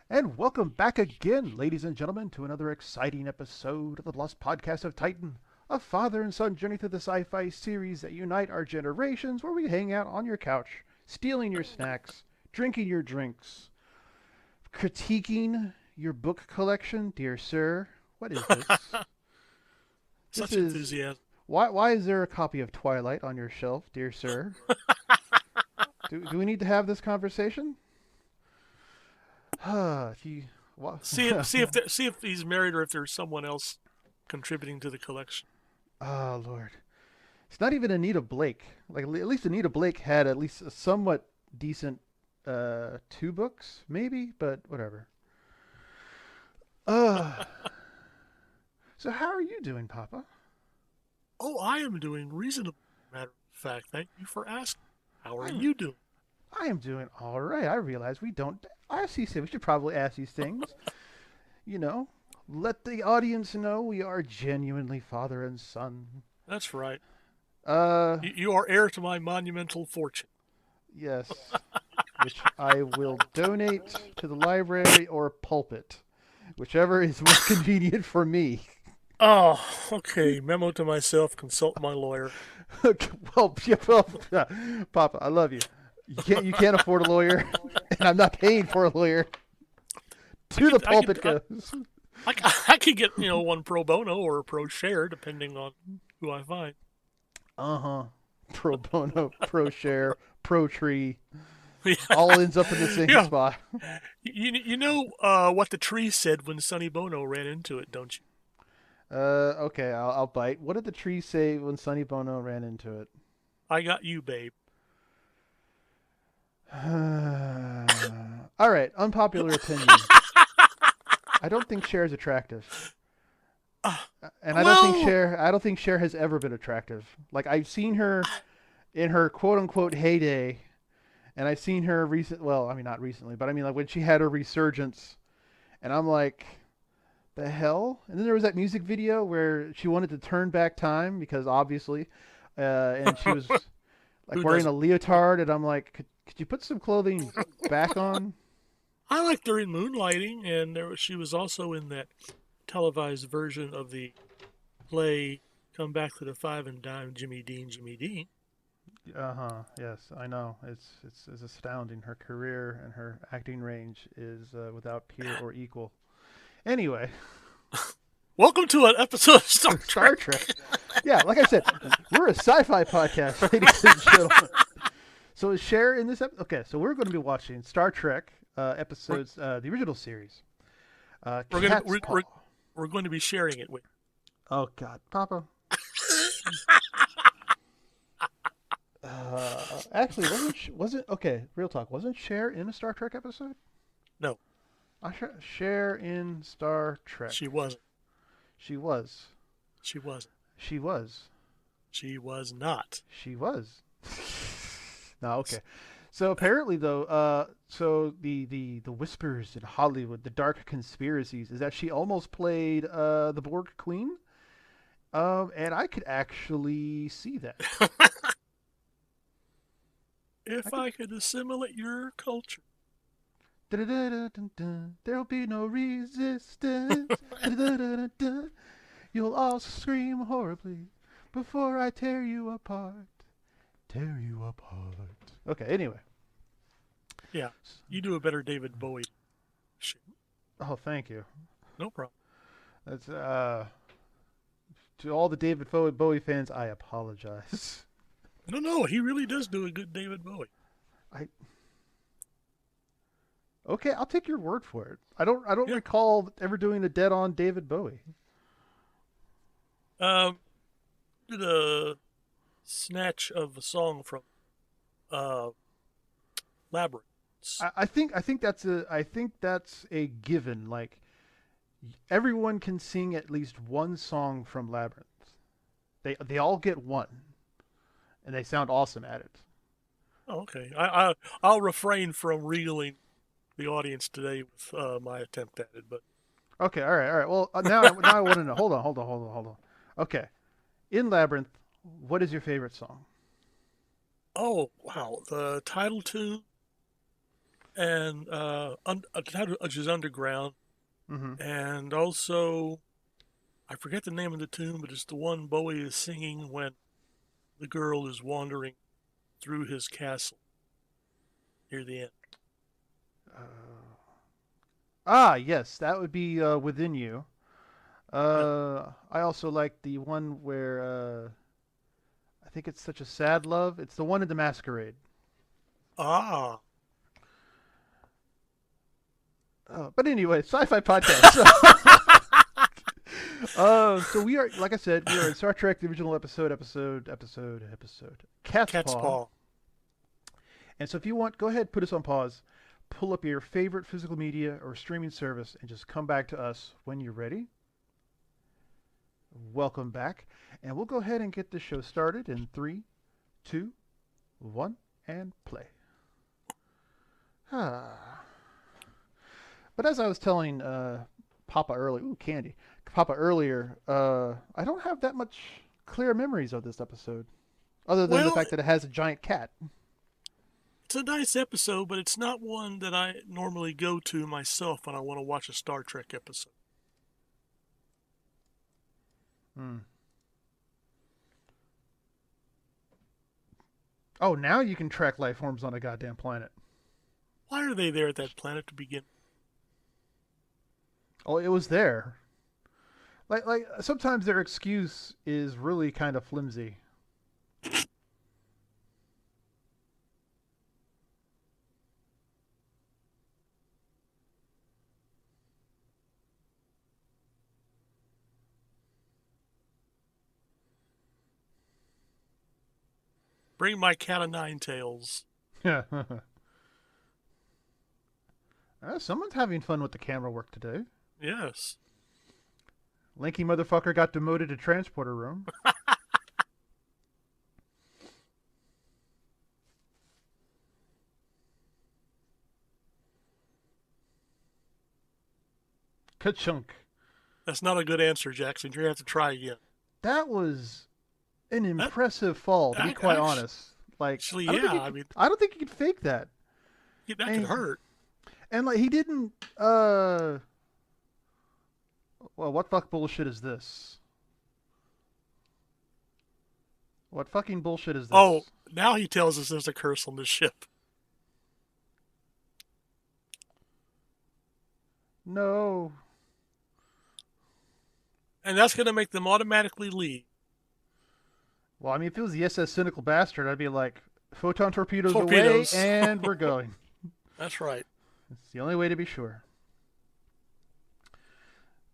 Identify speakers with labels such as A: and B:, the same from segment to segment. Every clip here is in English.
A: And welcome back again, ladies and gentlemen, to another exciting episode of the Lost Podcast of Titan, a father and son journey through the sci-fi series that unite our generations, where we hang out on your couch, stealing your snacks, drinking your drinks, critiquing your book collection, dear sir. What is this? This
B: Such
A: is
B: enthusiasm.
A: why is there a copy of Twilight on your shelf, dear sir? Do we need to have this conversation? if you what?
B: See if he's married or if there's someone else contributing to the collection.
A: Oh Lord. It's not even Anita Blake. Like at least Anita Blake had at least a somewhat decent two books, maybe, but whatever. Uh so how are you doing, Papa?
B: Oh, I am doing reasonable. Matter of fact, thank you for asking. How are
A: I'm
B: you doing?
A: I am doing all right. I realize we don't ask these things. We should probably ask these things. You know, let the audience know we are genuinely father and son.
B: That's right.
A: Uh,
B: You are heir to my monumental fortune.
A: yes, which I will donate to the library or pulpit, whichever is more convenient for me.
B: Oh, okay. Memo to myself. Consult my lawyer.
A: well, Papa, I love you. You can't afford a lawyer, and I'm not paying for a lawyer.
B: I
A: To the
B: could I
A: pulpit
B: could I,
A: goes.
B: I could get one pro bono or a pro share depending on who I find.
A: Uh huh. Pro bono, pro share, pro tree.
B: Yeah,
A: All ends up in the same
B: yeah.
A: spot.
B: You know what the tree said when Sonny Bono ran into it, don't you?
A: Okay, I'll bite. What did the tree say when Sonny Bono ran into it?
B: I got you, babe.
A: All right, unpopular opinion. I don't think Cher is attractive,
B: Uh,
A: and
B: well,
A: I don't think Cher has ever been attractive. Like I've seen her in her quote unquote heyday, and I've seen her recent. Well, I mean not recently, but I mean like when she had her resurgence, and I'm like, the hell? And then there was that music video where she wanted to turn back time because obviously, and she was like
B: who
A: wearing a
B: doesn't?
A: leotard, and I'm like, could you put some clothing back on?
B: I liked her in Moonlighting, and she was also in that televised version of the play "Come Back to the Five and Dime." Jimmy Dean, Jimmy Dean.
A: Uh huh. Yes, I know. It's astounding. Her career and her acting range is without peer or equal. Anyway,
B: Welcome to an episode of Star
A: Star
B: Trek.
A: Trek. Yeah, like I said, we're a sci-fi podcast, ladies and gentlemen. So is Cher in this episode? Okay, so we're going to be watching Star Trek
B: We're,
A: episodes, the original series.
B: we're gonna
A: Catspaw.
B: we're going to be sharing it with.
A: Oh God, Papa. Actually, wasn't okay? Real talk. Wasn't Cher in a Star Trek episode?
B: No,
A: Cher in Star Trek.
B: she wasn't.
A: She was.
B: She wasn't.
A: She was.
B: She was not.
A: She was. No, okay. So apparently, though, so the whispers in Hollywood, the dark conspiracies, is that she almost played the Borg Queen. And I could actually see that. I
B: If
A: could.
B: I could assimilate your culture.
A: There'll be no resistance. Da-da-da-da-da. You'll all scream horribly before I tear you apart. Tear you apart. Okay, anyway.
B: Yeah, you do a better David Bowie. Shit,
A: Oh, thank you.
B: no problem.
A: That's to all the David Bowie fans, I apologize.
B: No, no, he really does do a good David Bowie.
A: I Okay, I'll take your word for it. I don't
B: Yeah.
A: recall ever doing a dead on David Bowie.
B: Um, did a snatch of a song from uh Labyrinth.
A: I think that's a given. Like everyone can sing at least one song from Labyrinth. They all get one, and they sound awesome at it.
B: Oh, okay. I'll refrain from regaling the audience today with my attempt at it, but
A: Okay, all right. Well, now I want to know. Hold on. Okay, in Labyrinth, what is your favorite song?
B: oh wow, the title tune and which is underground,
A: Mm-hmm.
B: and also I forget the name of the tune, but it's the one Bowie is singing when the girl is wandering through his castle near the end.
A: Yes, that would be Within You.
B: Yeah.
A: I also like the one where I think it's Such a Sad Love. It's the one in the Masquerade.
B: Ah,
A: But anyway, sci-fi podcast. So we are, like I said, we are in Star Trek: The Original Episode, Catspaw.
B: Catspaw.
A: And so if you want, go ahead, put us on pause, pull up your favorite physical media or streaming service, and just come back to us when you're ready. Welcome back, and we'll go ahead and get the show started in 3, 2, 1, and play. Ah. But as I was telling Papa earlier, Papa earlier, I don't have that much clear memories of this episode, other than the
B: Well,
A: fact that it has a giant cat.
B: it's a nice episode, but it's not one that I normally go to myself when I want to watch a Star Trek episode.
A: Hmm. Oh, now you can track life forms on a goddamn planet.
B: Why are they there at that planet to begin?
A: Oh, it was there. Like sometimes their excuse is really kind of flimsy.
B: Bring my cat of nine tails.
A: Yeah. Someone's having fun with the camera work today.
B: Yes.
A: Lanky motherfucker got demoted to transporter room. Ka-chunk.
B: That's not a good answer, Jackson. You're going to have to try again.
A: That was an
B: That,
A: impressive fall, to be quite honest. Like,
B: actually, yeah. I mean,
A: I don't think he could fake that.
B: that could hurt.
A: And like, he didn't. Well, what fuck bullshit is this? What fucking bullshit is this?
B: Oh, now he tells us there's a curse on the ship.
A: No.
B: And that's going to make them automatically leave.
A: Well, I mean, if it was the SS Cynical Bastard, I'd be like, photon torpedoes. Away, and we're going.
B: That's right.
A: It's the only way to be sure.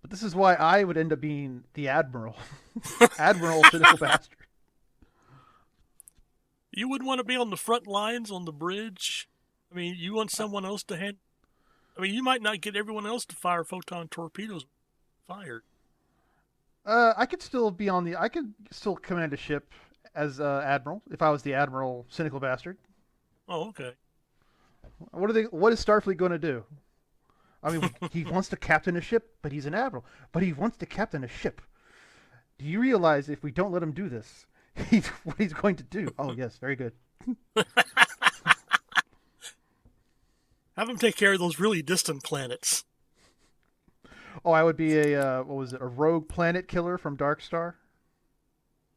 A: But this is why I would end up being the Admiral. Admiral Cynical Bastard.
B: You wouldn't want to be on the front lines on the bridge. I mean, you want someone else to hand. I mean, you might not get everyone else to fire photon torpedoes fired.
A: I could still be on the. I could still command a ship as Admiral if I was the Admiral Cynical Bastard.
B: Oh, okay.
A: What is Starfleet going to do? I mean, he wants to captain a ship, but he's an admiral. But he wants to captain a ship. Do you realize if we don't let him do this, what he's going to do? Oh, yes, very good.
B: Have him take care of those really distant planets.
A: Oh, I would be a a rogue planet killer from Dark Star.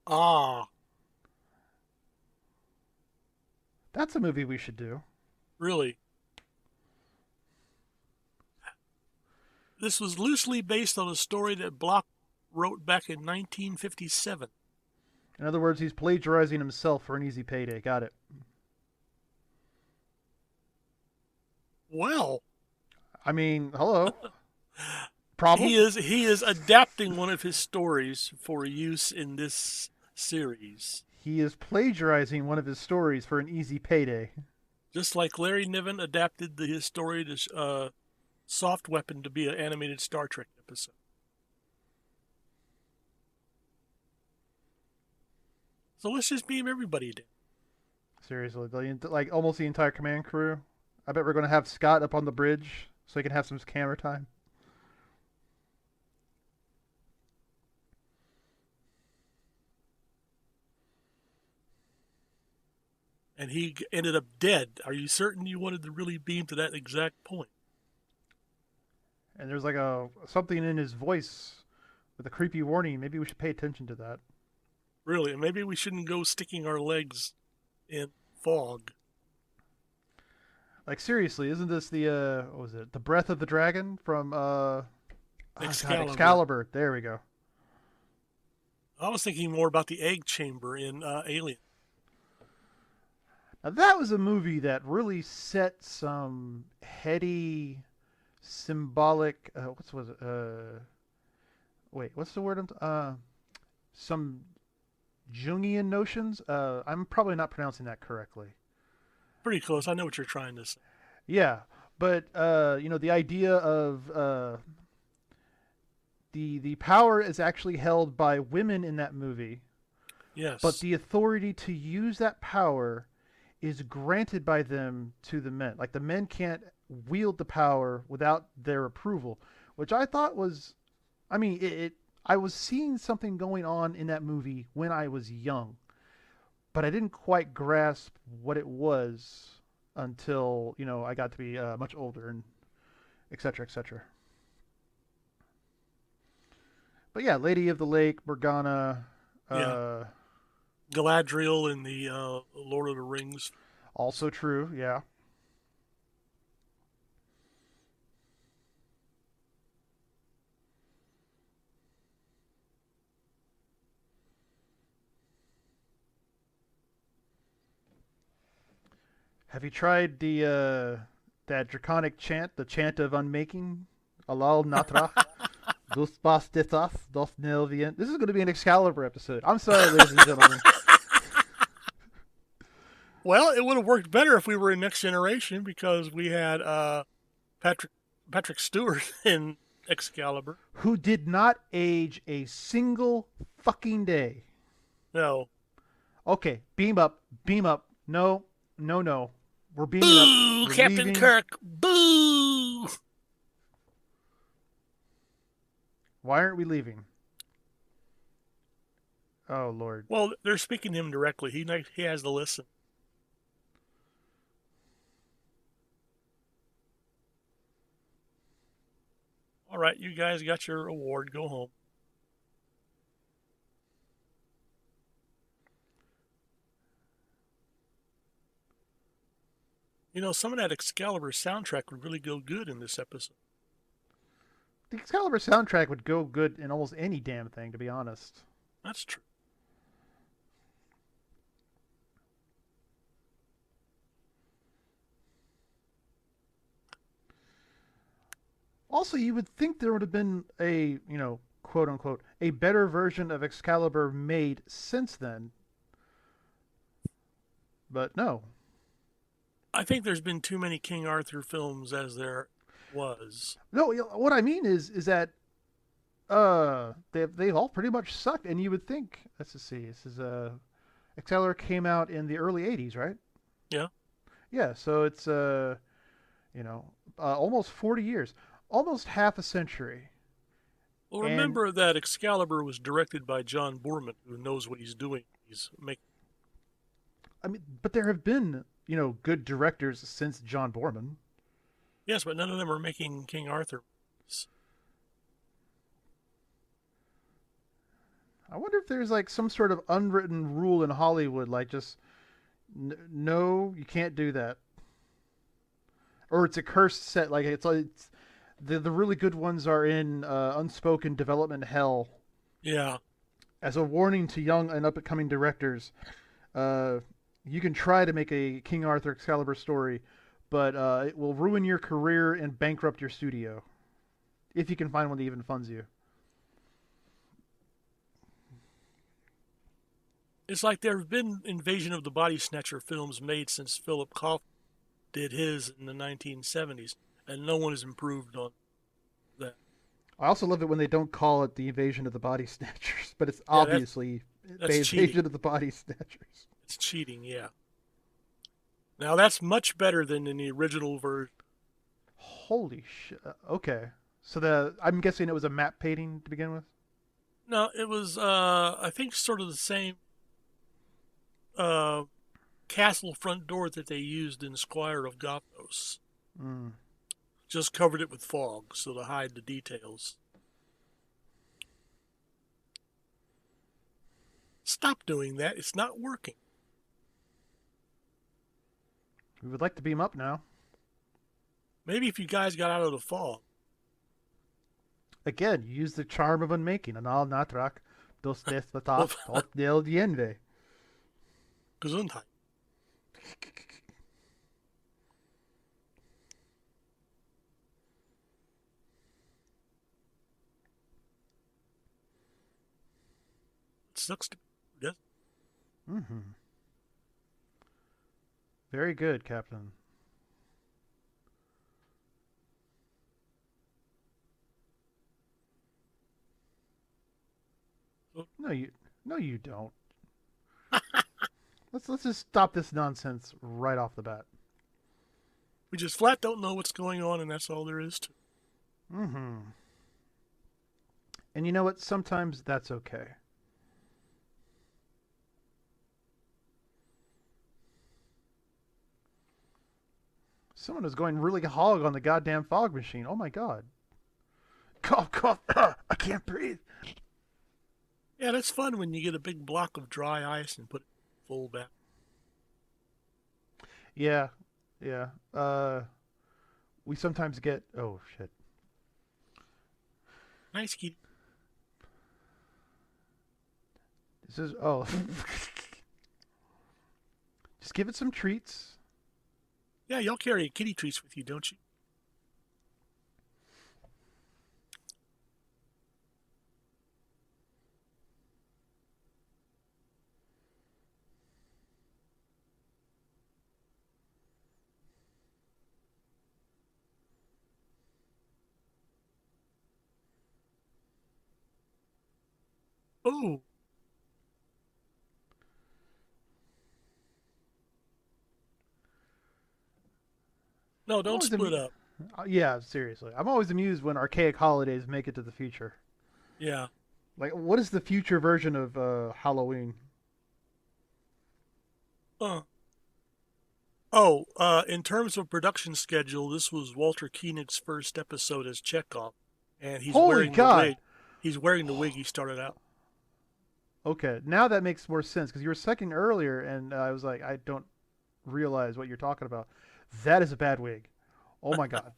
B: Ah,
A: that's a movie we should do.
B: Really? This was loosely based on a story that Bloch wrote back in 1957.
A: In other words, he's plagiarizing himself for an easy payday. Got it.
B: Well,
A: I mean, hello. Problem?
B: He is adapting one of his stories for use in this series.
A: He is plagiarizing one of his stories for an easy payday.
B: Just like Larry Niven adapted his story to Soft Weapon to be an animated Star Trek episode. So let's just beam everybody down.
A: Seriously, like almost the entire command crew. I bet we're going to have Scott up on the bridge so he can have some camera time.
B: and ended up dead. Are you certain you wanted to really beam to that exact point?
A: And there's like a something in his voice with a creepy warning. Maybe we should pay attention to that.
B: Really? And maybe we shouldn't go sticking our legs in fog.
A: Like seriously, isn't this the what was it? The Breath of the Dragon from God,
B: Excalibur.
A: Excalibur. There we go.
B: I was thinking more about the egg chamber in Alien.
A: Now that was a movie that really set some heady, symbolic. What was it? Wait, what's the word? Some Jungian notions. I'm probably not pronouncing that correctly.
B: Pretty close. I know what you're trying to say.
A: Yeah, but the idea of the power is actually held by women in that movie, but
B: Yes.
A: the authority to use that power is granted by them to the men. Like the men can't wield the power without their approval, which I thought was, I mean, I was seeing something going on in that movie when I was young, but I didn't quite grasp what it was until I got to be much older and etc. etc. But yeah, Lady of the Lake, Morgana,
B: Yeah.
A: uh,
B: Galadriel in the Lord of the Rings.
A: also true. Yeah. Have you tried the that draconic chant, the chant of unmaking? Alal Natra. Dos bastitas, dos nelvien. This is going to be an Excalibur episode. I'm sorry, ladies and gentlemen.
B: Well, it would have worked better if we were in Next Generation because we had Patrick Patrick Stewart in Excalibur.
A: Who did not age a single fucking day.
B: No.
A: Okay, beam up, beam up. No, no, no. We're beaming up.
B: Boo,
A: We're
B: Captain
A: leaving.
B: Kirk. Boo.
A: Why aren't we leaving? Oh Lord.
B: Well, they're speaking to him directly. He has to listen. All right, you guys got your award. Go home. You know, some of that Excalibur soundtrack would really go good in this episode.
A: The Excalibur soundtrack would go good in almost any damn thing, to be honest.
B: That's true.
A: Also, you would think there would have been a, quote unquote, a better version of Excalibur made since then. But no.
B: I think there's been too many King Arthur films as there was.
A: No, what I mean is that they've all pretty much sucked, and you would think, let's just see, this is Excalibur came out in the early 80s, right?
B: Yeah.
A: Yeah, so it's almost 40 years, almost half a century.
B: Well,
A: And
B: remember that Excalibur was directed by John Boorman, who knows what he's doing. He's making.
A: I mean, but there have been, good directors since John Boorman.
B: Yes, but none of them are making King Arthur.
A: I wonder if there's like some sort of unwritten rule in Hollywood, like just no, you can't do that, or it's a cursed set. Like it's the really good ones are in unspoken development hell
B: Yeah.
A: as a warning to young and up and coming directors. You can try to make a King Arthur Excalibur story, but it will ruin your career and bankrupt your studio if you can find one that even funds you.
B: It's like there have been Invasion of the Body Snatcher films made since Philip Kaufman did his in the 1970s, and no one has improved on that.
A: I also love it when they don't call it the Invasion of the Body Snatchers, but it's
B: Yeah,
A: obviously the
B: that's cheating.
A: Invasion of the Body Snatchers.
B: It's cheating, yeah. Now that's much better than in the original version.
A: Holy shit. Okay. So I'm guessing it was a map painting to begin with?
B: No, it was I think sort of the same uh castle front door that they used in Squire of Gothos.
A: Mm.
B: Just covered it with fog so to hide the details. Stop doing that. It's not working.
A: We would like to beam up now.
B: Maybe if you guys got out of the fog.
A: Again, you use the charm of unmaking. Anal natrak dos
B: Well,
A: despatat tot del diende.
B: Gesundheit. It sucks to be.
A: Mm-hmm. Very good, Captain. No, you don't. Let's just stop this nonsense right off the bat.
B: We just flat don't know what's going on, and that's all there is to it.
A: Mm-hmm. And you know what? Sometimes that's okay. Someone is going really hog on the goddamn fog machine. Oh my god. Cough, cough. I can't breathe.
B: Yeah, that's fun when you get a big block of dry ice and put it full back.
A: Yeah, yeah. We sometimes get. Oh shit.
B: Nice kitty.
A: This is. Oh. Just give it some treats.
B: Yeah, y'all carry kitty treats with you, don't you? Oh, no,
A: I'm
B: don't
A: always
B: split up.
A: yeah, seriously. I'm always amused when archaic holidays make it to the future.
B: Yeah.
A: Like, what is the future version of Halloween?
B: Uh. In terms of production schedule, this was Walter Koenig's first episode as Chekhov, and he's
A: Holy
B: wearing the
A: God!
B: wig. He's wearing the wig he started out.
A: Okay, now that makes more sense because you were second earlier, and I was like, I don't realize what you're talking about. That is a bad wig. Oh my God.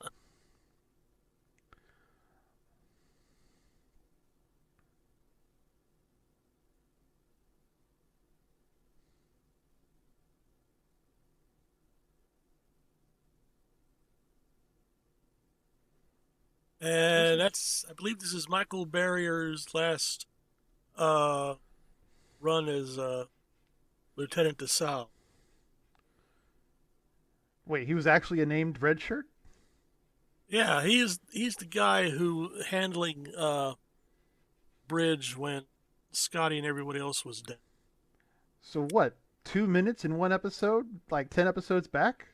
B: And I believe this is Michael Barrier's last uh, run as Lieutenant DeSalle.
A: Wait, he was actually a named red shirt?
B: Yeah, he's the guy who handling Bridge when Scotty and everybody else was dead.
A: So what? 2 minutes in one episode? Like 10 episodes back?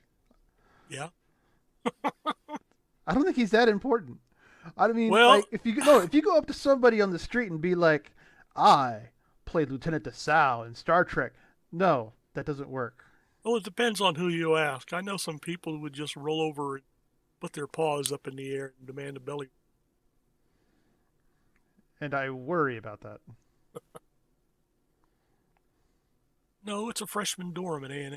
B: Yeah.
A: I don't think he's that important. I mean,
B: Well,
A: like, if you go up to somebody on the street and be like, I played Lieutenant DeSalle in Star Trek. No, that doesn't work.
B: it depends on who you ask. I know some people would just roll over and put their paws up in the air and demand a belly.
A: And I worry about that.
B: No, it's a freshman dorm at A&M.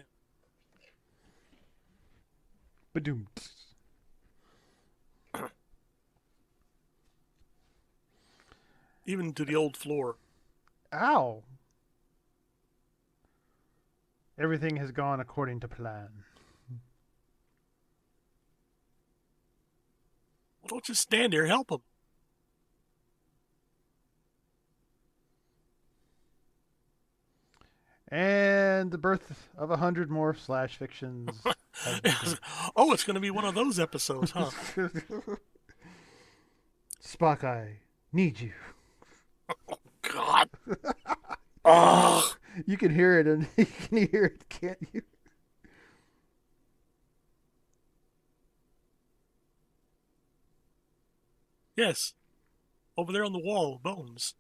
A: Badoom.
B: Even to the old floor.
A: Ow. Everything has gone according to plan.
B: Well, don't just stand there. Help them.
A: And the birth of 100 more slash fictions.
B: Oh, it's going to be one of those episodes, huh?
A: Spock, I need you.
B: Oh, God. Oh.
A: You can hear it, and you can hear it, can't you?
B: Yes. Over there on the wall, bones.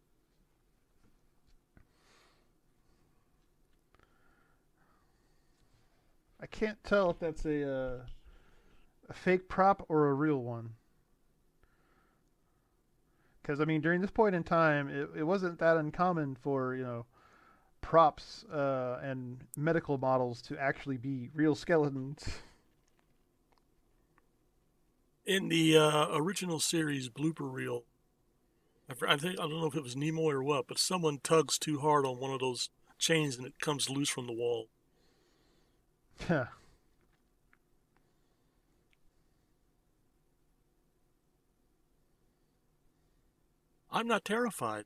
A: I can't tell if that's a fake prop or a real one. Because I mean, during this point in time, it wasn't that uncommon for props and medical models to actually be real skeletons.
B: In the original series blooper reel, I don't know if it was Nimoy or what, but someone tugs too hard on one of those chains and it comes loose from the wall. I'm not terrified.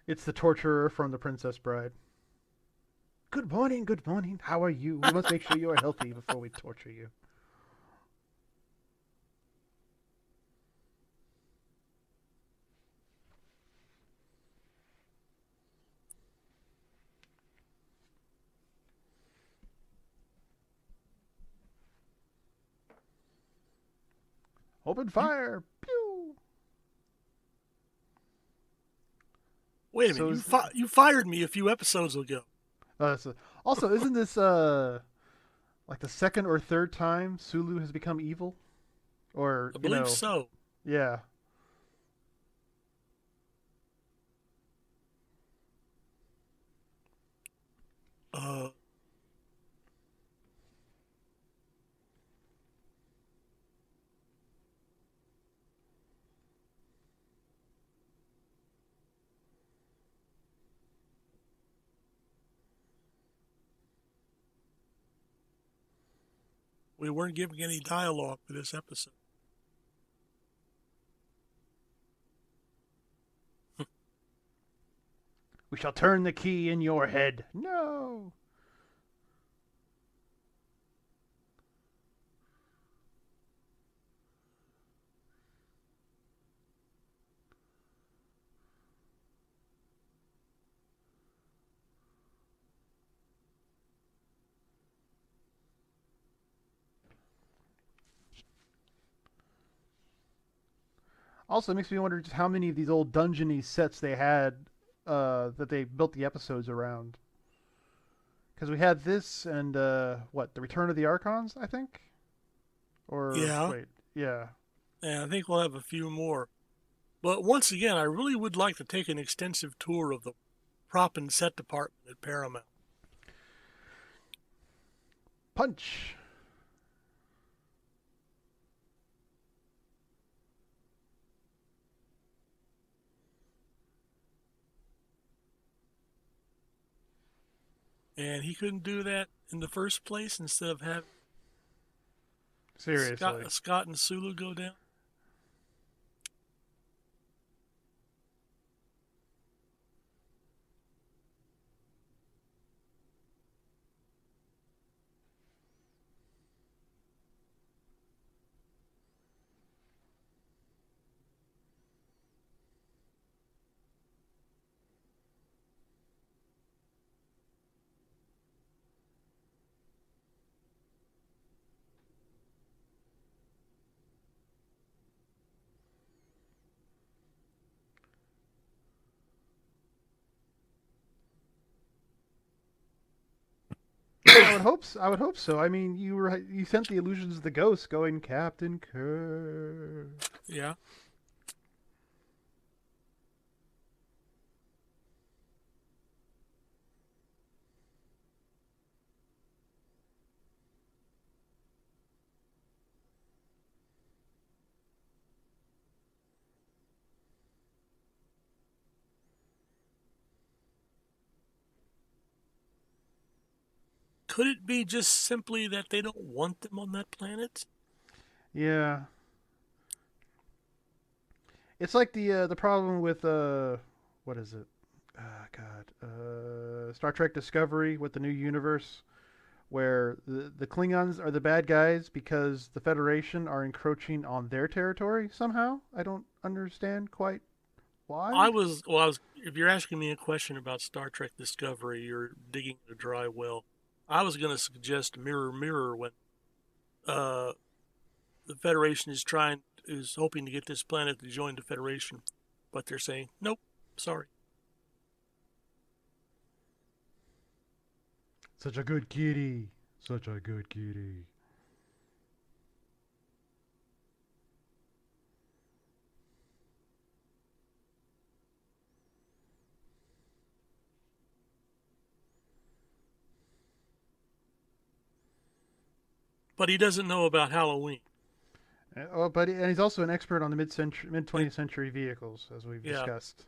A: It's the torturer from The Princess Bride. Good morning, good morning. How are you? We must make sure you are healthy before we torture you. Open
B: You
A: fire! Pew!
B: wait a minute.
A: So
B: You
A: is
B: you fired me a few episodes ago.
A: so, also isn't this like the second or third time Sulu has become evil? Or
B: I believe so.
A: yeah.
B: Uh, we weren't giving any dialogue for this episode.
A: We shall turn the key in your head. No. Also, it makes me wonder just how many of these old dungeony sets they had that they built the episodes around. Because we had this and what, the Return of the Archons, I think. Or
B: Yeah,
A: wait, yeah.
B: and I think we'll have a few more. But once again, I really would like to take an extensive tour of the prop and set department at Paramount.
A: Punch.
B: And he couldn't do that in the first place instead of having
A: Seriously.
B: Scott and Sulu go down.
A: Well, I would hope. I would hope so. I mean, you sent the illusions of the ghost going Captain Kirk.
B: Yeah. Could it be just simply that they don't want them on that planet?
A: Yeah, it's like the problem with what is it? God, Star Trek Discovery with the new universe, where the Klingons are the bad guys because the Federation are encroaching on their territory somehow. I don't understand quite why.
B: If you're asking me a question about Star Trek Discovery, you're digging a dry well. I was going to suggest Mirror Mirror when uh, the Federation is hoping to get this planet to join the Federation, but they're saying nope, sorry.
A: Such a good kitty. Such a good kitty.
B: But he doesn't know about Halloween.
A: Oh, but and he's also an expert on the mid 20th century vehicles, as we've
B: Yeah.
A: discussed.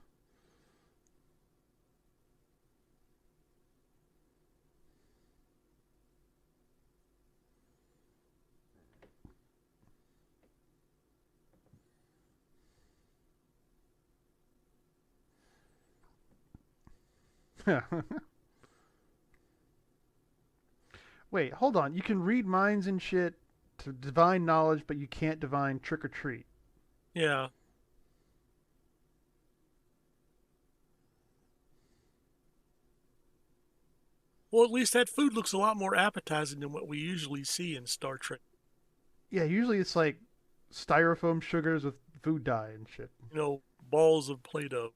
A: Wait, hold on. You can read minds and shit to divine knowledge, but you can't divine trick or treat.
B: Yeah. Well, at least that food looks a lot more appetizing than what we usually see in Star Trek.
A: Yeah, usually it's like styrofoam sugars with food dye and shit.
B: Balls of Play-Doh.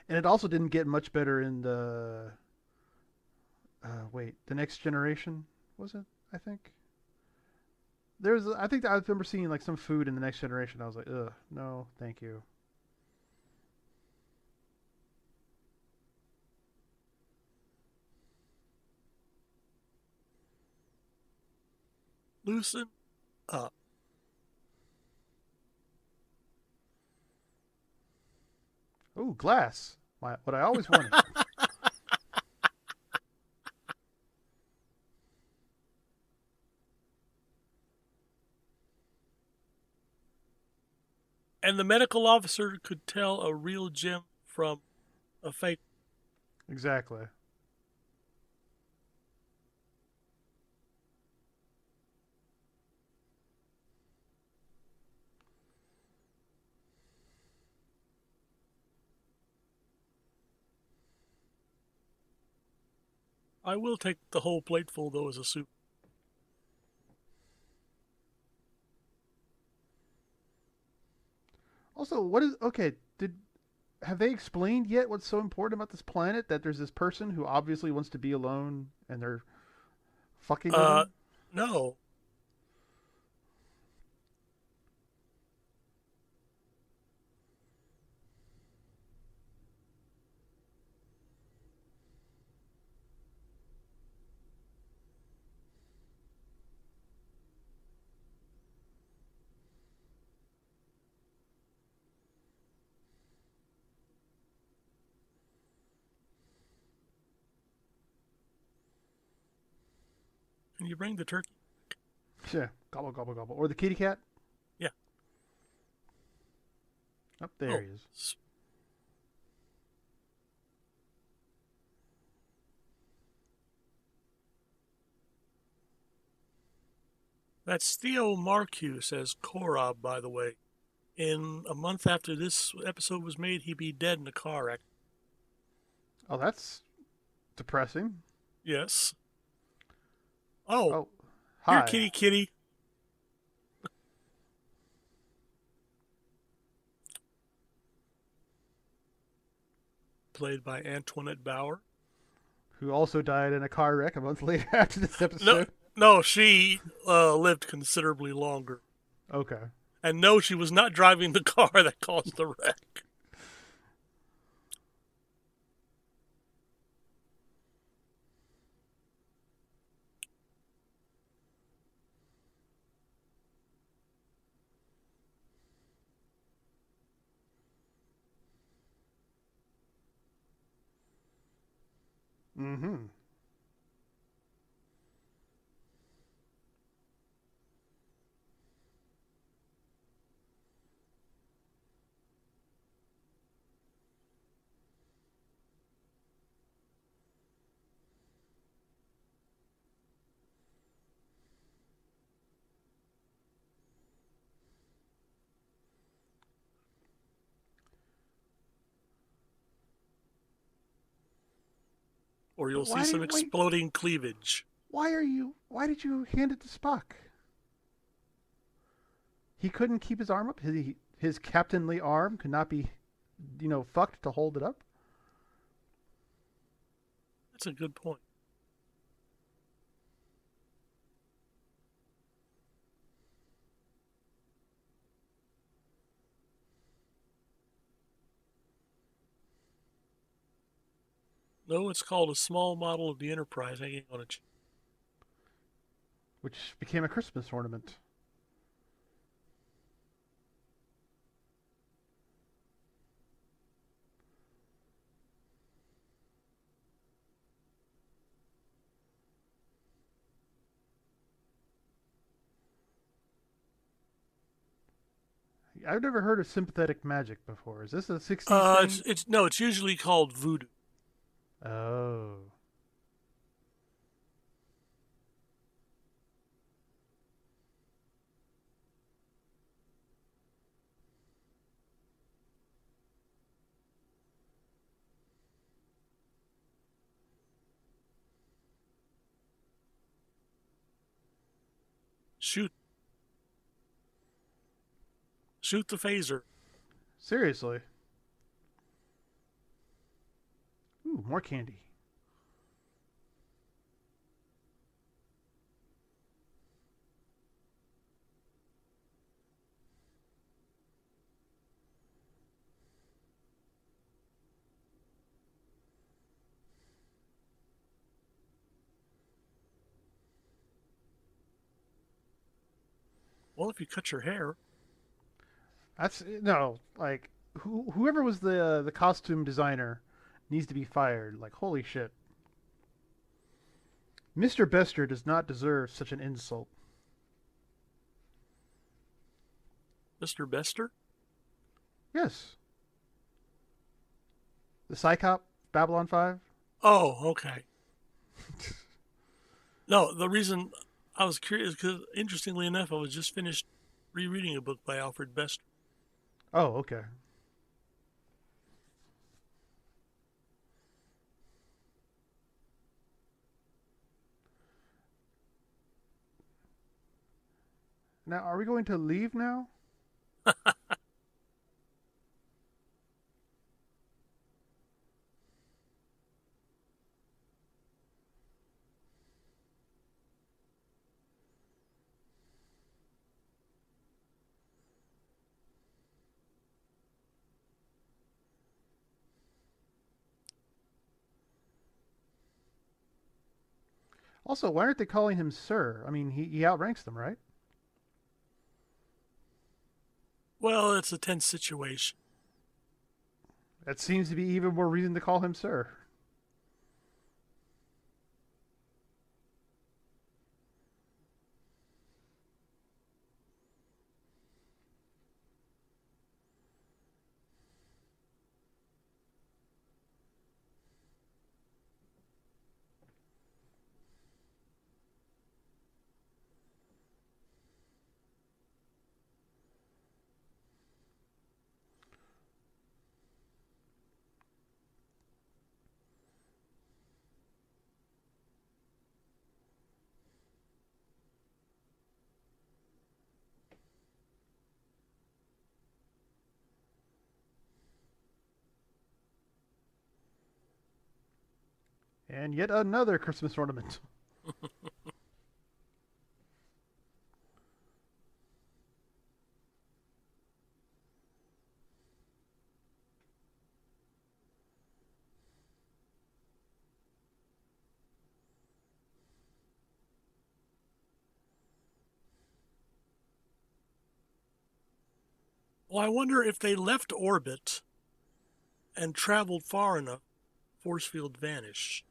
A: And it also didn't get much better in the the Next Generation, was it? I think I think I remember seeing like some food in the Next Generation. I was like, ugh, no, thank you.
B: Loosen up.
A: Ooh, glass. What I always wanted.
B: And the medical officer could tell a real gem from a fake.
A: Exactly.
B: I will take the whole plateful, though, as a soup.
A: Also, what is okay? Did have they explained yet what's so important about this planet that there's this person who obviously wants to be alone and they're fucking with
B: Uh,
A: him?
B: no. Can you bring the turkey?
A: Yeah, gobble gobble gobble. Or the kitty cat?
B: Yeah.
A: Oh, there
B: Oh,
A: he is.
B: that's Theo Marcuse as Korob, by the way. In a month after this episode was made, he'd be dead in a car accident.
A: Oh, that's depressing.
B: Yes. Oh,
A: Oh,
B: here,
A: hi.
B: kitty, kitty. Played by Antoinette Bauer.
A: Who also died in a car wreck a month later after this
B: No,
A: episode.
B: no, she lived considerably longer.
A: Okay.
B: And no, she was not driving the car that caused the wreck.
A: Mm-hmm.
B: Or you'll
A: But
B: see some
A: wait.
B: exploding cleavage.
A: Why did you hand it to Spock? He couldn't keep his arm up. His captainly arm could not be, fucked to hold it up.
B: That's a good point. No, it's called a small model of the Enterprise hanging on a chain.
A: Which became a Christmas ornament. I've never heard of sympathetic magic before. Is this a 60s thing?
B: It's usually called voodoo.
A: Oh.
B: Shoot, shoot the phaser.
A: Seriously. Ooh, more candy.
B: Well, if you cut your hair,
A: That's no, like whoever was the costume designer needs to be fired. Like holy shit. Mr. Bester does not deserve such an insult.
B: Mr. Bester.
A: Yes. The Psychop Babylon 5?
B: Oh, okay. No, the reason I was curious because, interestingly enough, I was just finished rereading a book by Alfred Bester.
A: Oh, okay. Now, are we going to leave now? Also, why aren't they calling him Sir? I mean, he outranks them, right?
B: Well, it's a tense situation.
A: That seems to be even more reason to call him Sir. And yet another Christmas ornament.
B: Well, I wonder if they left orbit and traveled far enough, force field vanish.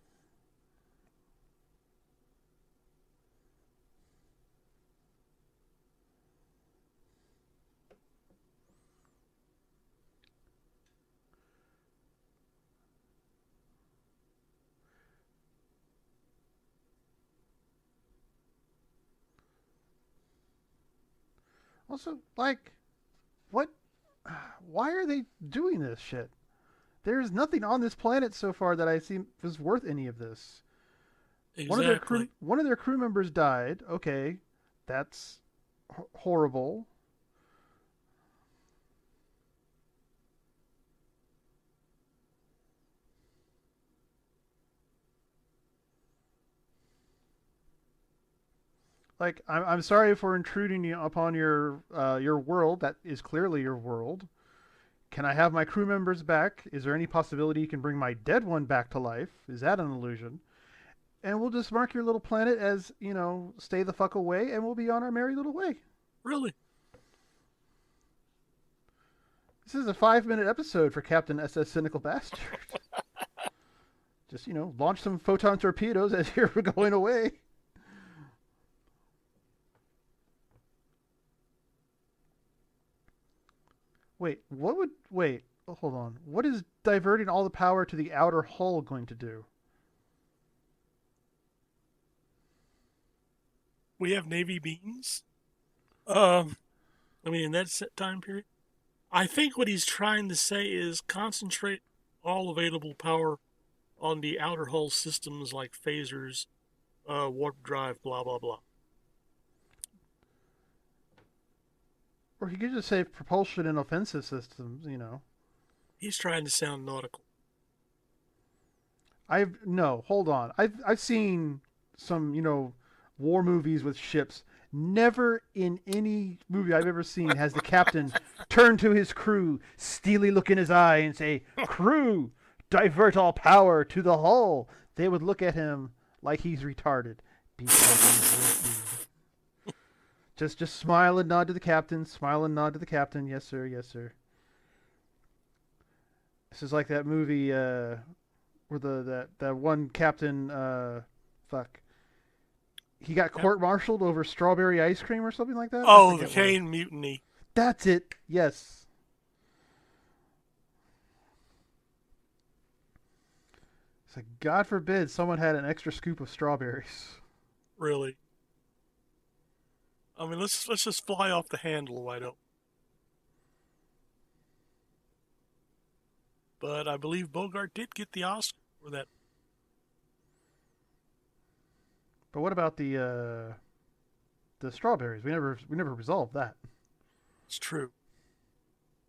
A: Also, like, what? Why are they doing this shit? There's nothing on this planet so far that I see is worth any of this.
B: Exactly.
A: One of their crew members died. Okay, that's horrible. Like, I'm sorry for intruding upon your world. That is clearly your world. Can I have my crew members back? Is there any possibility you can bring my dead one back to life? Is that an illusion? And we'll just mark your little planet as, stay the fuck away, and we'll be on our merry little way.
B: Really?
A: This is a 5-minute episode for Captain SS Cynical Bastard. Just, launch some photon torpedoes as you're going away. Wait, hold on. What is diverting all the power to the outer hull going to do?
B: We have Navy beams. In that time period, I think what he's trying to say is concentrate all available power on the outer hull systems like phasers, warp drive, blah blah blah.
A: Or he could just say propulsion and offensive systems,
B: He's trying to sound nautical.
A: No, hold on. I've seen some, war movies with ships. Never in any movie I've ever seen has the captain turn to his crew, steely look in his eye, and say, "Crew, divert all power to the hull." They would look at him like he's retarded. Just smile and nod to the captain. Smile and nod to the captain. Yes, sir. Yes, sir. This is like that movie where that one captain, fuck, he got court-martialed over strawberry ice cream or something like that.
B: Oh, the Kane Mutiny.
A: That's it. Yes. It's like, God forbid someone had an extra scoop of strawberries.
B: Really? Let's just fly off the handle, why don't? But I believe Bogart did get the Oscar for that.
A: But what about the strawberries? We never resolved that.
B: It's true.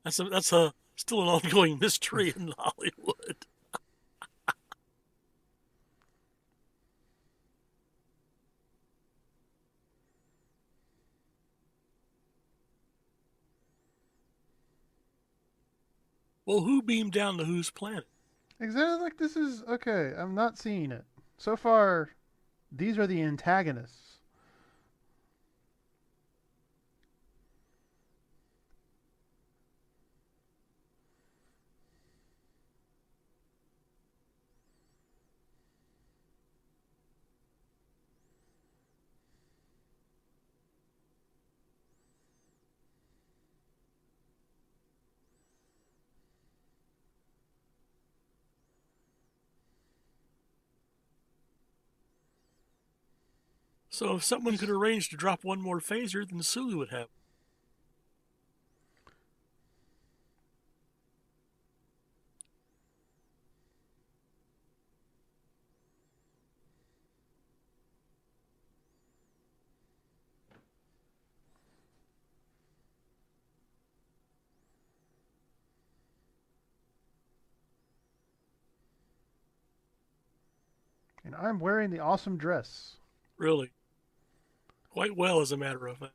B: That's a still an ongoing mystery in Hollywood. Well, who beamed down to whose planet?
A: Exactly. Like, this is okay. I'm not seeing it so far. These are the antagonists.
B: So if someone could arrange to drop one more phaser, then Sulu would have.
A: And I'm wearing the awesome dress.
B: Really. Quite well, as a matter of fact.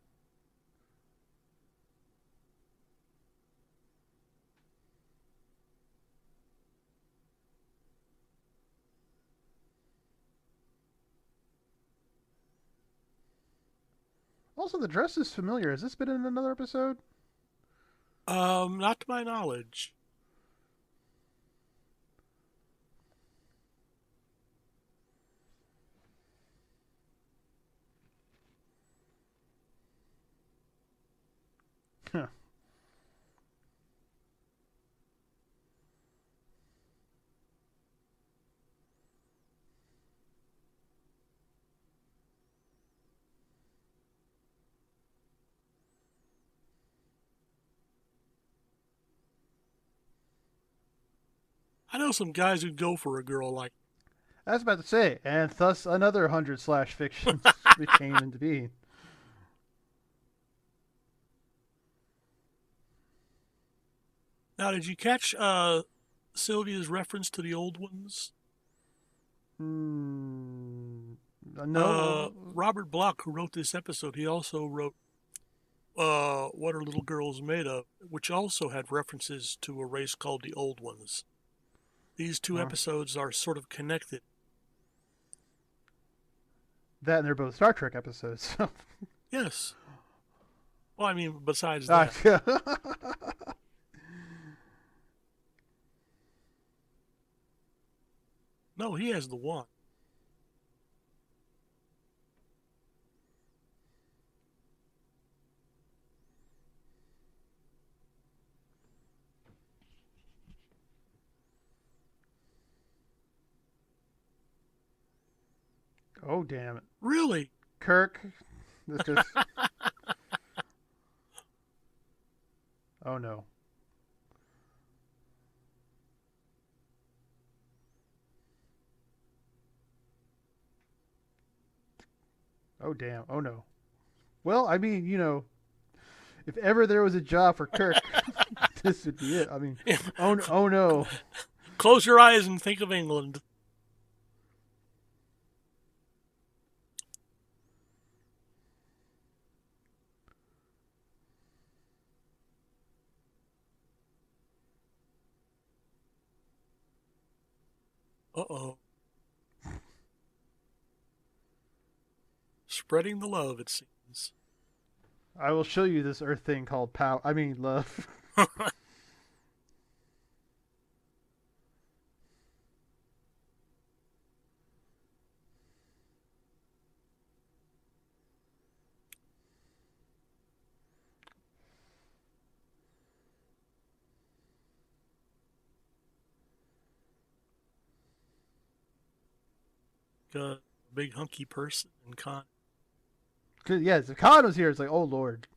A: Also, the dress is familiar. Has this been in another episode?
B: Not to my knowledge.
A: Huh.
B: I know some guys who'd go for a girl like.
A: I was about to say, and thus another 100 slash fictions became into being.
B: Now, did you catch Sylvia's reference to the old ones?
A: No.
B: Robert Bloch, who wrote this episode, he also wrote What Are Little Girls Made Of, which also had references to a race called the Old Ones. These two episodes are sort of connected.
A: That and they're both Star Trek episodes.
B: Yes. Well, I mean, besides that. No, he has the one.
A: Oh, damn it.
B: Really?
A: Kirk. This just... Oh, no. Oh, damn. Oh, no. Well, I mean, you know, if ever there was a job for Kirk, this would be it. I mean, oh no.
B: Close your eyes and think of England. Uh-oh. Spreading the love, it seems.
A: I will show you this Earth thing called power. I mean, love.
B: A big hunky person and Khan.
A: Yes, if Khan was here, it's like, oh Lord,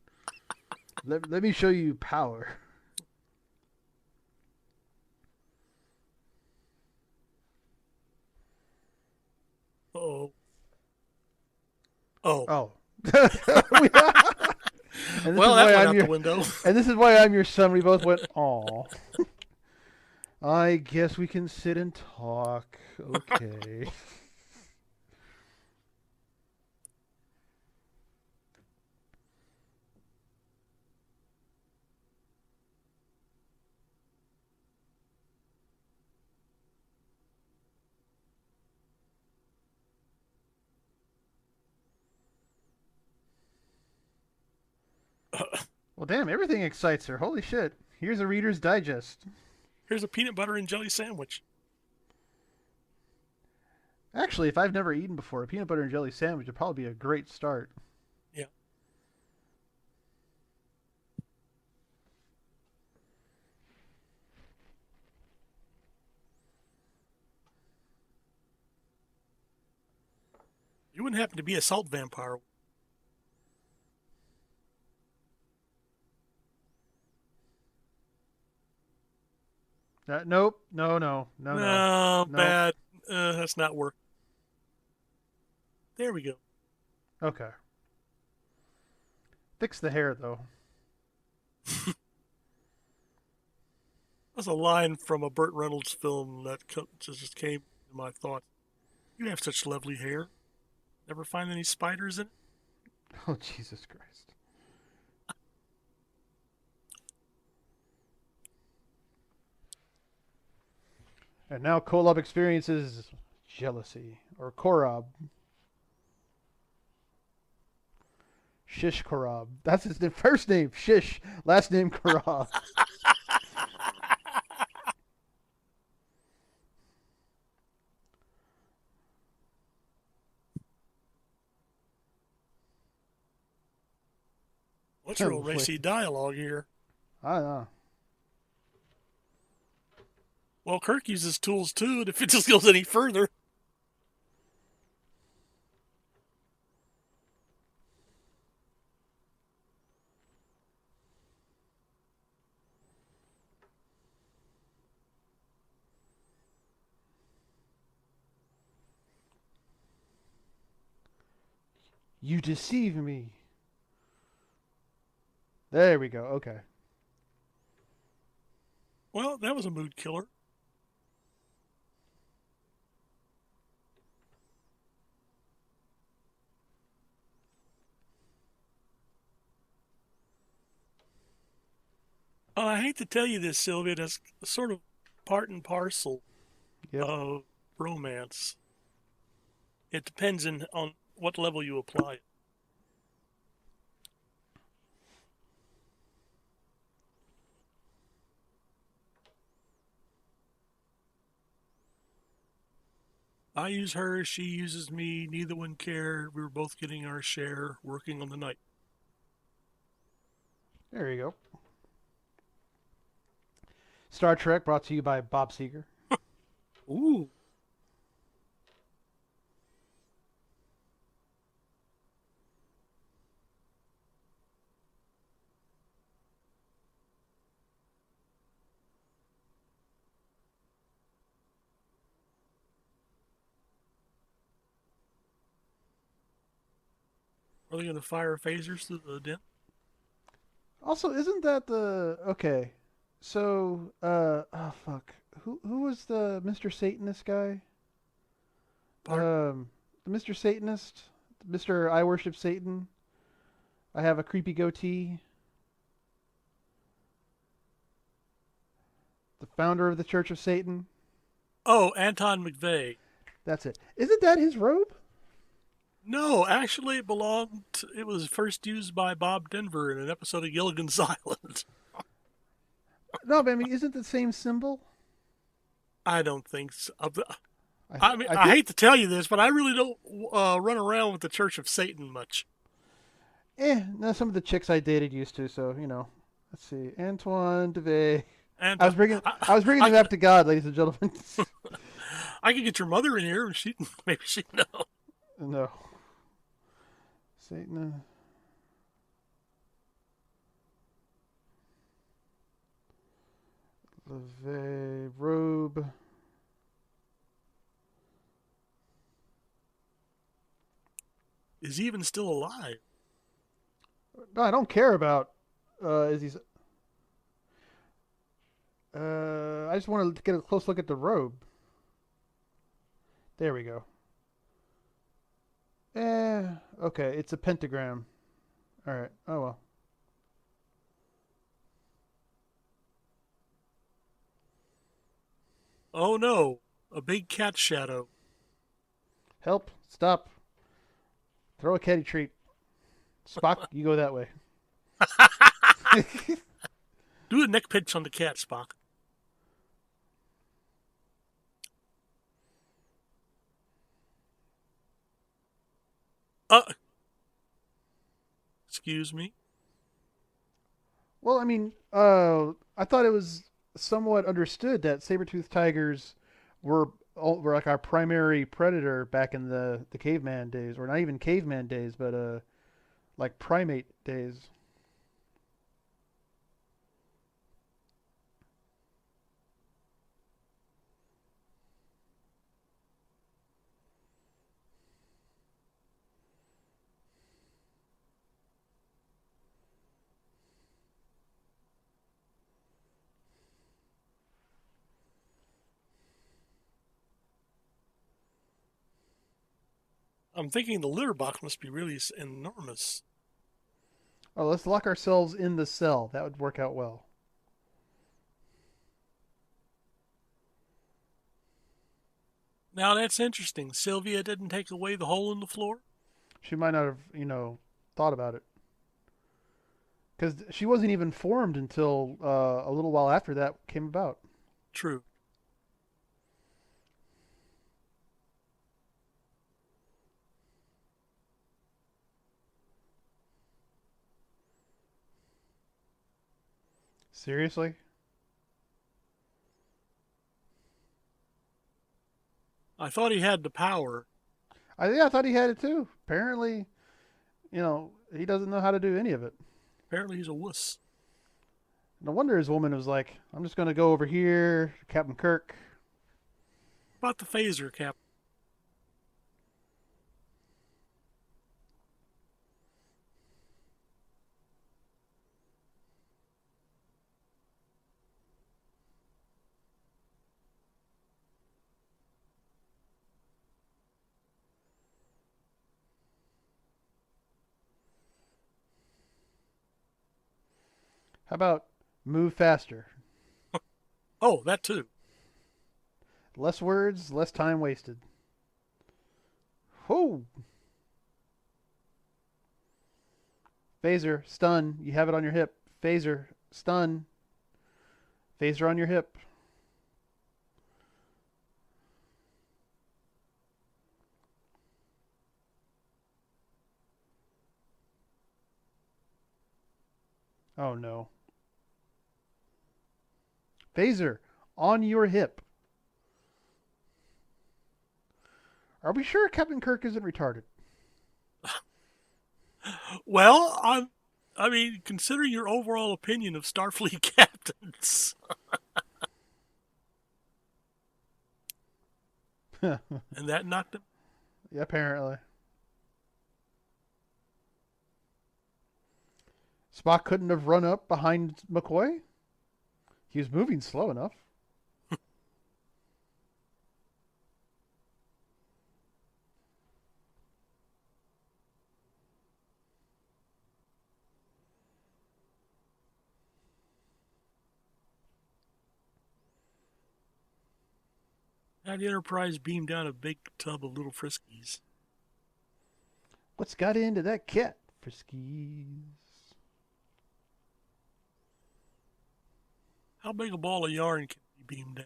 A: let me show you power.
B: Uh-oh. Oh.
A: Oh.
B: Well, that went out the window.
A: And this is why I'm your son. We both went, aw. I guess we can sit and talk. Okay. Well, damn, everything excites her. Holy shit. Here's a Reader's Digest.
B: Here's a peanut butter and jelly sandwich.
A: Actually, if I've never eaten before, a peanut butter and jelly sandwich would probably be a great start.
B: Yeah. You wouldn't happen to be a salt vampire.
A: Nope. No.
B: Bad. That's not working. There we go.
A: Okay. Fix the hair, though.
B: That's a line from a Burt Reynolds film that just came to my thoughts. You have such lovely hair. Never find any spiders in it?
A: Oh, Jesus Christ. And now Kolob experiences jealousy, or Korob. Shish Korob. That's his first name, Shish. Last name, Korob.
B: What's real racy dialogue here?
A: I don't know.
B: Well, Kirk uses tools too, and if it just goes any further.
A: You deceive me. There we go. Okay.
B: Well, that was a mood killer. I hate to tell you this, Sylvia. That's sort of part and parcel
A: Yep.
B: of romance. It depends on what level you apply it. I use her, she uses me, neither one cared. We were both getting our share, working on the night.
A: There you go. Star Trek brought to you by Bob Seger.
B: Ooh. Are they going to fire phasers through the den?
A: Also, isn't that the okay? So, oh fuck, who was the Mr. Satanist guy?
B: Pardon?
A: The Mr. Satanist, Mr. I worship Satan. I have a creepy goatee. The founder of the Church of Satan.
B: Oh, Anton McVeigh.
A: That's it. Isn't that his robe?
B: No, actually, it was first used by Bob Denver in an episode of Gilligan's Island.
A: No, but I mean, isn't it the same symbol?
B: I don't think so.
A: I,
B: I mean,
A: I
B: I
A: think.
B: hate to tell you this, but I really don't run around with the Church of Satan much.
A: No, some of the chicks I dated used to. So let's see, Antoine DeVay.
B: And
A: I was bringing, I was bringing
B: I,
A: them up to God, ladies and gentlemen.
B: I could get your mother in here, and maybe she'd know.
A: No, Satan. LeVay robe.
B: Is he even still alive?
A: No, I don't care about. Is he's. I just want to get a close look at the robe. There we go. Okay, it's a pentagram. All right. Oh well.
B: Oh no, a big cat shadow.
A: Help! Stop! Throw a catty treat. Spock, you go that way.
B: Do a neck pinch on the cat, Spock. Uh, excuse me.
A: Well, I mean, I thought it was somewhat understood that saber-toothed tigers were like our primary predator back in the caveman days, or not even caveman days, but like primate days.
B: I'm thinking the litter box must be really enormous.
A: Oh, let's lock ourselves in the cell. That would work out well.
B: Now that's interesting. Sylvia didn't take away the hole in the floor?
A: She might not have, thought about it. Because she wasn't even formed until a little while after that came about.
B: True.
A: Seriously?
B: I thought he had the power.
A: I thought he had it too. Apparently, he doesn't know how to do any of it.
B: Apparently he's a wuss.
A: No wonder his woman was like, I'm just going to go over here, Captain Kirk.
B: About the phaser, Cap.
A: How about move faster?
B: Oh, that too.
A: Less words, less time wasted. Whoo! Phaser, stun. You have it on your hip. Phaser, stun. Phaser on your hip. Oh no. Phaser, on your hip. Are we sure Captain Kirk isn't retarded?
B: Well, I mean, considering your overall opinion of Starfleet captains,
A: Yeah,
B: and that knocked him.
A: apparently. Spock couldn't have run up behind McCoy? He was moving slow enough.
B: Had the Enterprise beam down a big tub of little Friskies.
A: What's got into that cat? Friskies.
B: How big a ball of yarn can be beamed down?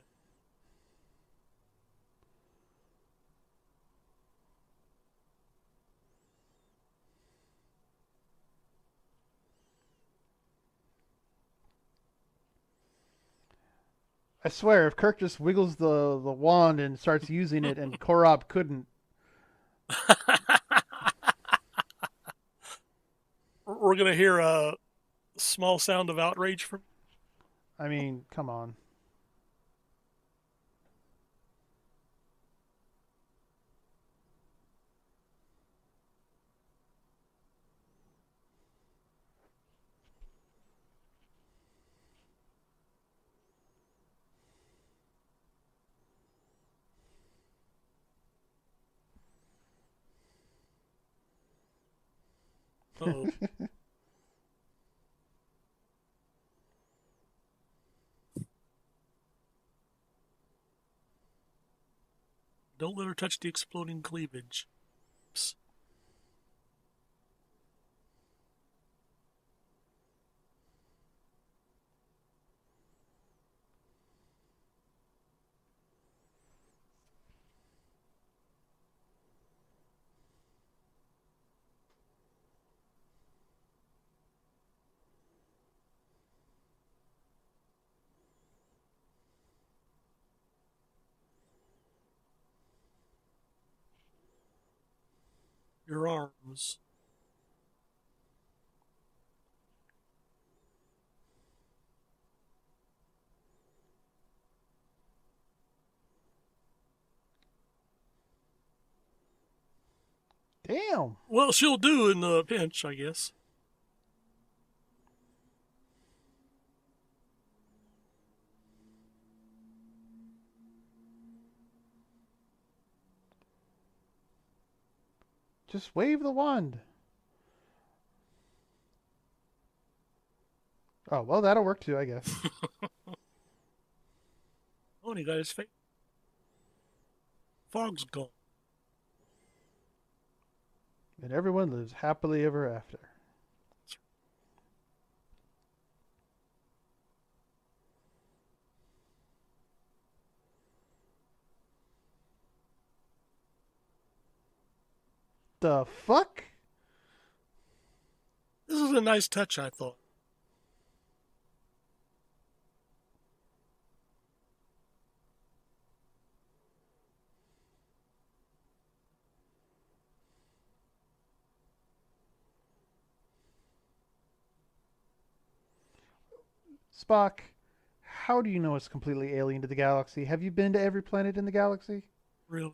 A: I swear, if Kirk just wiggles the wand and starts using it and Korob couldn't.
B: We're gonna hear a small sound of outrage from.
A: I mean, come on.
B: Oh, don't let her touch the exploding cleavage. Psst. Your arms.
A: Damn.
B: Well, she'll do in the pinch, I guess.
A: Just wave the wand. Oh, well, that'll work too, I guess.
B: Oh, and he got his face. Fog's gone.
A: And everyone lives happily ever after. The fuck?
B: This is a nice touch, I thought.
A: Spock, how do you know it's completely alien to the galaxy? Have you been to every planet in the galaxy?
B: Really.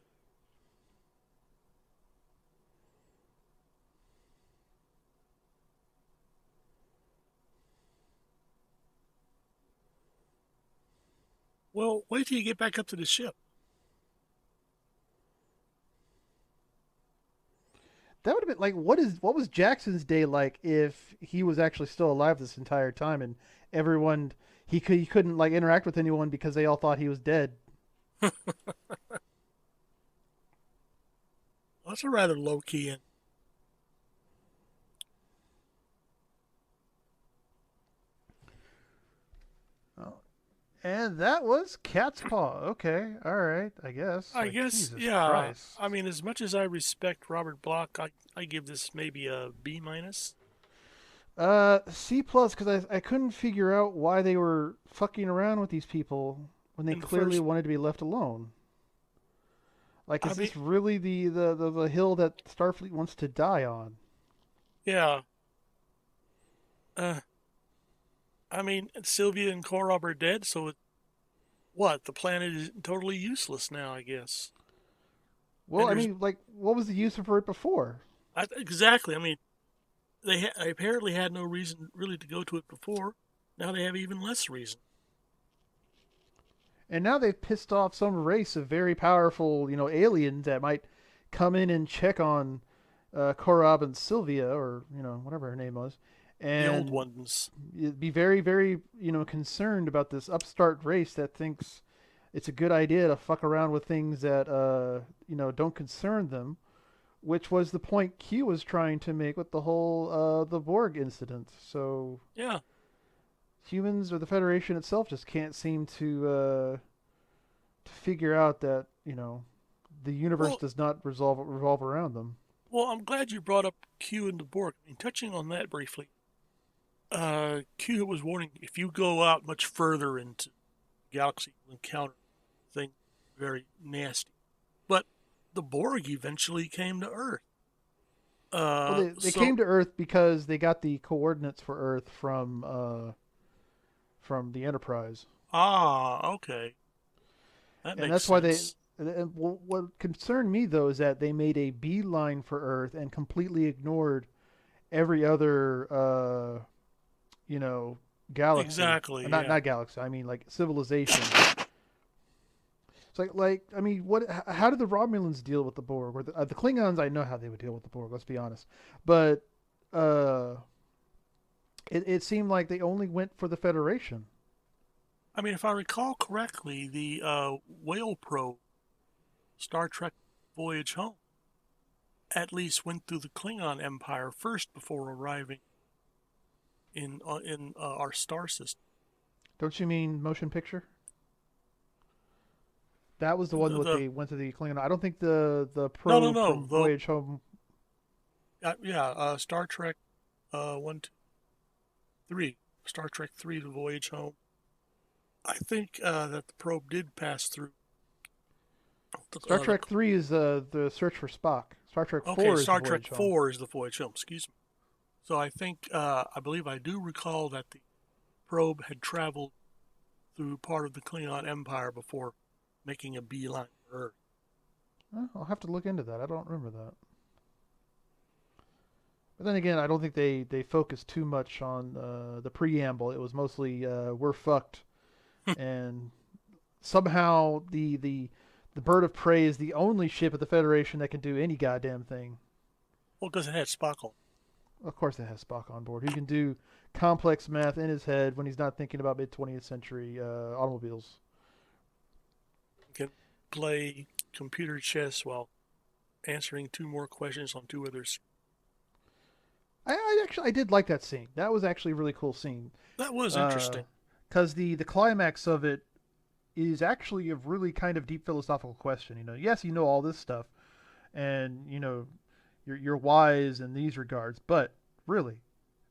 B: Well, wait till you get back up to the ship.
A: That would have been like what was Jackson's day like if he was actually still alive this entire time and everyone he couldn't like interact with anyone because they all thought he was dead.
B: That's a rather low key and
A: Oh, and that was Catspaw. Okay, all right, I guess.
B: I
A: Like
B: guess,
A: Jesus
B: yeah.
A: Christ.
B: I mean, as much as I respect Robert Block, I give this maybe a B minus.
A: C plus because I couldn't figure out why they were fucking around with these people when they
B: In the
A: clearly
B: first,
A: wanted to be left alone. Like,
B: I
A: is
B: mean,
A: this really the hill that Starfleet wants to die on?
B: yeah. Uh, I mean, Sylvia and Korob are dead, so what? The planet is totally useless now, I guess.
A: Well,
B: And
A: I
B: there's
A: mean, like, what was the use for it before?
B: exactly. I mean, they apparently had no reason really to go to it before. Now they have even less reason.
A: And now they've pissed off some race of very powerful, aliens that might come in and check on Korob and Sylvia, or whatever her name was,
B: The old
A: and
B: ones.
A: be very, very, concerned about this upstart race that thinks it's a good idea to fuck around with things that, don't concern them, which was the point Q was trying to make with the whole the Borg incident. So
B: Yeah.
A: humans or the Federation itself just can't seem to figure out that the universe
B: Well,
A: does not revolve around them.
B: well, I'm glad you brought up Q and the Borg. I mean, touching on that briefly, Q was warning if you go out much further into the galaxy, you'll encounter things very nasty. But the Borg eventually came to Earth.
A: Well, they
B: So
A: came to Earth because they got the coordinates for Earth from the Enterprise,
B: okay, that
A: and
B: makes
A: that's why they.
B: sense.
A: And what concerned me though is that they made a beeline for Earth and completely ignored every other, you know, galaxy.
B: Exactly,
A: Not
B: yeah.
A: galaxy. I mean, like civilization. It's like I mean, what? How did the Romulans deal with the Borg? Or the Klingons? I know how they would deal with the Borg. Let's be honest, but uh, it seemed like they only went for the Federation.
B: I mean, if I recall correctly, the whale probe, Star Trek Voyage Home, at least went through the Klingon Empire first before arriving in our star system.
A: Don't you mean motion picture? That was the one with
B: The
A: they went to the Klingon. I don't think the
B: no no
A: probe
B: no
A: from
B: the
A: Voyage Home.
B: yeah Star Trek 1, 2, 3, Star Trek 3, The Voyage Home. I think that the probe did pass through
A: Star
B: the
A: Trek 3 is the search for Spock. Star Trek
B: okay,
A: 4 is the
B: Star Trek
A: Voyage Home.
B: 4 is the Voyage Home. Excuse me. So I think I believe I do recall that the probe had traveled through part of the Klingon Empire before making a beeline for Earth.
A: I'll have to look into that. I don't remember that. But then again, I don't think they focused too much on the preamble. It was mostly we're fucked, and somehow the bird of prey is the only ship of the Federation that can do any goddamn thing.
B: Well, because it had Spock on.
A: Of course, it has Spock on board, who can do complex math in his head when he's not thinking about mid 20th century automobiles.
B: Can play computer chess while answering two more questions on two others.
A: I did like that scene. That was actually a really cool scene.
B: That was
A: Because
B: interesting.
A: the climax of it is actually a really kind of deep philosophical question. Yes, you know all this stuff, and you're wise in these regards, but really,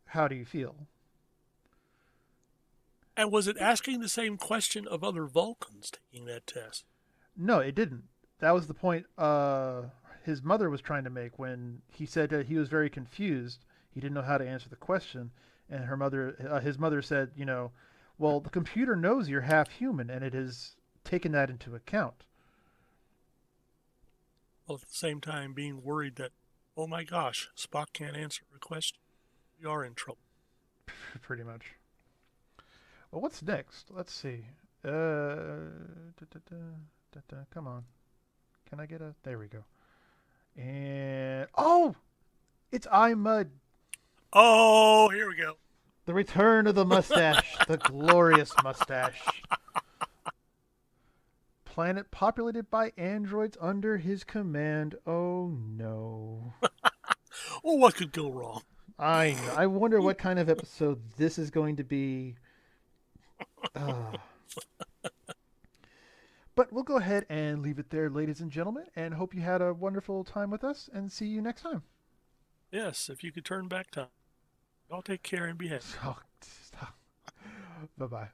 A: how do you feel?
B: And was it asking the same question of other Vulcans taking that test?
A: No, it didn't. That was the point his mother was trying to make when he said that he was very confused. He didn't know how to answer the question, and his mother said, well, the computer knows you're half human, and it has taken that into account.
B: While at the same time being worried that, oh my gosh, Spock can't answer a question. We are in trouble.
A: Pretty much. Well, what's next? Let's see. Come on. Can I get a? There we go. And it's I Mud.
B: Oh, here we go.
A: The return of the mustache. The glorious mustache. Planet populated by androids under his command. Oh no.
B: Oh, what could go wrong?
A: I wonder what kind of episode this is going to be. But we'll go ahead and leave it there, ladies and gentlemen, and hope you had a wonderful time with us, and see you next time.
B: Yes, if you could turn back time. Y'all take care and be happy.
A: Oh, bye-bye.